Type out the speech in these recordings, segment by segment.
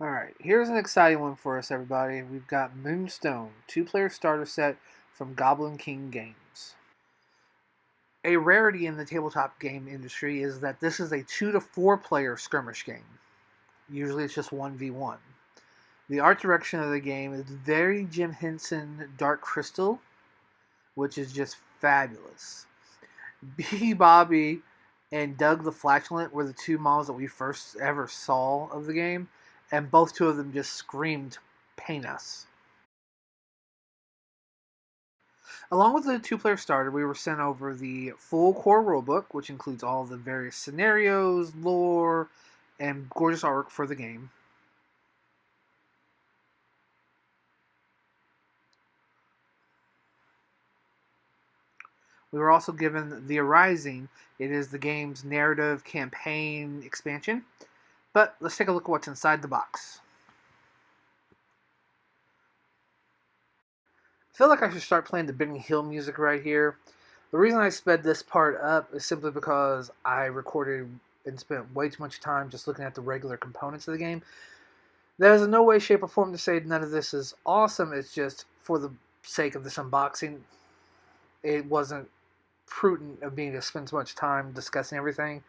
Alright, here's an exciting one for us, everybody. We've got Moonstone Two Player Starter Set from Goblin King Games. A rarity in the tabletop game industry is that this is a 2 to 4 player skirmish game. Usually it's just 1v1. The art direction of the game is very Jim Henson Dark Crystal, which is just fabulous. B. Bobby and Doug the Flatulent were the 2 models that we first ever saw of the game, and both two of them just screamed, paint us. Along with the 2 player starter, we were sent over the full core rulebook, which includes all the various scenarios, lore, and gorgeous artwork for the game. We were also given The Arising. It is the game's narrative campaign expansion. But let's take a look at what's inside the box. I feel like I should start playing the Benny Hill music right here. The reason I sped this part up is simply because I recorded and spent way too much time just looking at the regular components of the game. There is in no way, shape, or form to say none of this is awesome. It's just for the sake of this unboxing, it wasn't prudent of me to spend so much time discussing everything.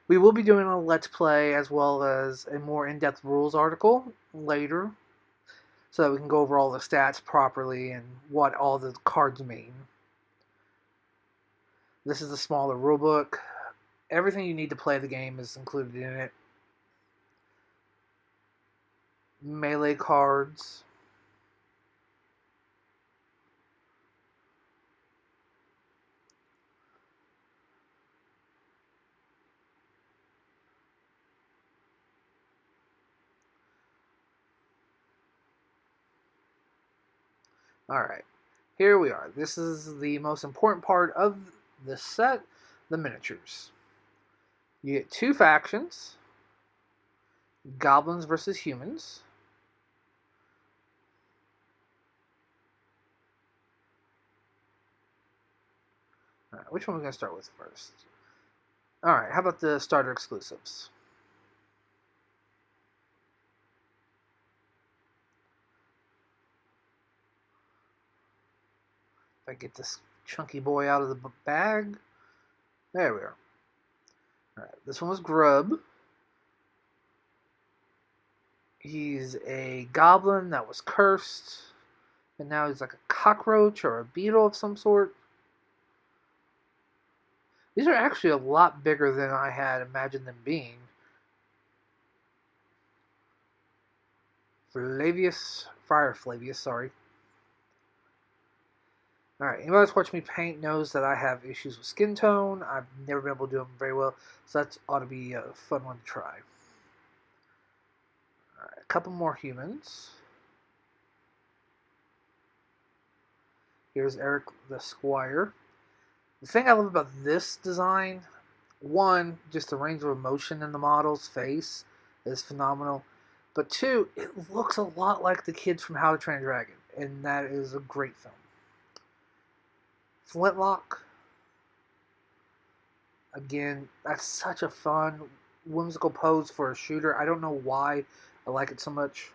We will be doing a Let's Play as well as a more in-depth rules article later, so that we can go over all the stats properly and what all the cards mean. This is the smaller rulebook. Everything you need to play the game is included in it. Melee cards. Alright, here we are. This is the most important part of this set, the miniatures. You get 2 factions, goblins versus humans. Alright, which one are we going to start with first? Alright, how about the starter exclusives? If I get this chunky boy out of the bag. There we are. Alright, this one was Grub. He's a goblin that was cursed, and now he's like a cockroach or a beetle of some sort. These are actually a lot bigger than I had imagined them being. Fire Flavius, sorry. Alright, anybody that's watched me paint knows that I have issues with skin tone. I've never been able to do them very well, so that ought to be a fun one to try. Alright, a couple more humans. Here's Eric the Squire. The thing I love about this design, one, just the range of emotion in the model's face is phenomenal. But 2, it looks a lot like the kids from How to Train a Dragon, and that is a great film. Flintlock. Again, that's such a fun, whimsical pose for a shooter. I don't know why I like it so much.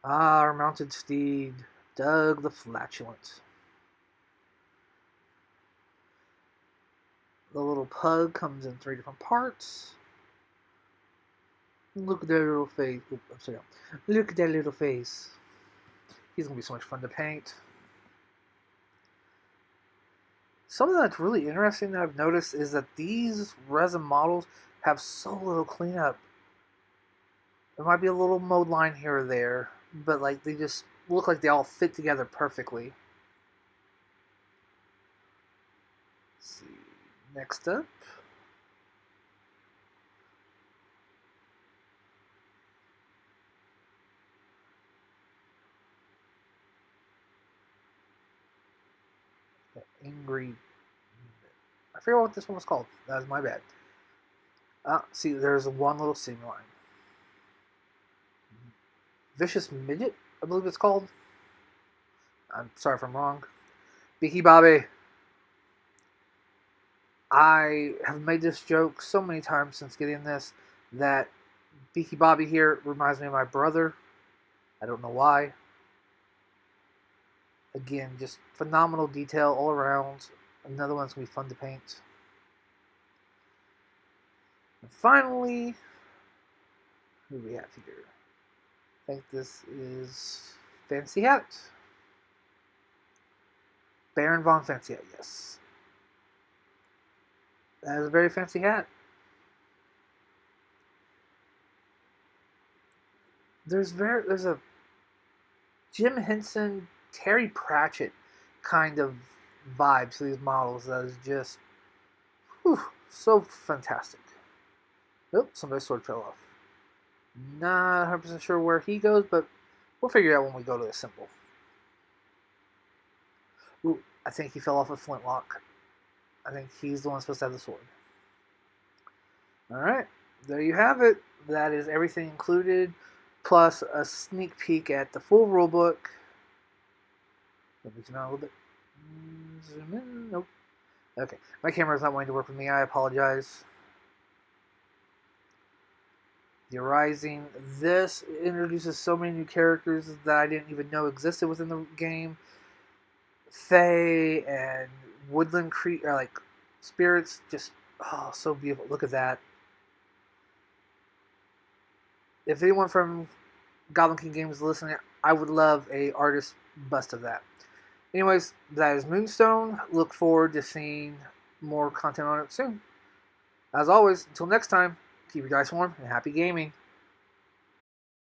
Ah, our mounted steed, Doug the Flatulent. The little pug comes in 3 different parts. Look at that little face. Look at that little face. He's going to be so much fun to paint. Something that's really interesting that I've noticed is that these resin models have so little cleanup. There might be a little mode line here or there, but like they just look like they all fit together perfectly. Let's see. Next up. Angry. I forget what this one was called. That was my bad. See, there's one little seam line. Vicious Midget, I believe it's called. I'm sorry if I'm wrong. Beaky Bobby. I have made this joke so many times since getting this that Beaky Bobby here reminds me of my brother. I don't know why. Again, just phenomenal detail all around. Another one's going to be fun to paint. And finally, who do we have here? I think this is Fancy Hat. Baron von Fancy Hat, yes. That is a very fancy hat. There's a Jim Henson, Terry Pratchett kind of vibe to these models that is just so fantastic. Nope, somebody's sword fell off. Not 100% sure where he goes, but we'll figure it out when we go to the symbol. Ooh, I think he fell off a flintlock. I think he's the one supposed to have the sword. Alright, there you have it. That is everything included, plus a sneak peek at the full rulebook. Let me zoom out a little bit. Zoom in. Nope. Okay, my camera's not wanting to work with me. I apologize. The Arising. This introduces so many new characters that I didn't even know existed within the game. Fae and woodland spirits, just so beautiful. Look at that. If anyone from Goblin King Games is listening, I would love a artist bust of that. Anyways, that is Moonstone. Look forward to seeing more content on it soon. As always, until next time, keep your dice warm and happy gaming.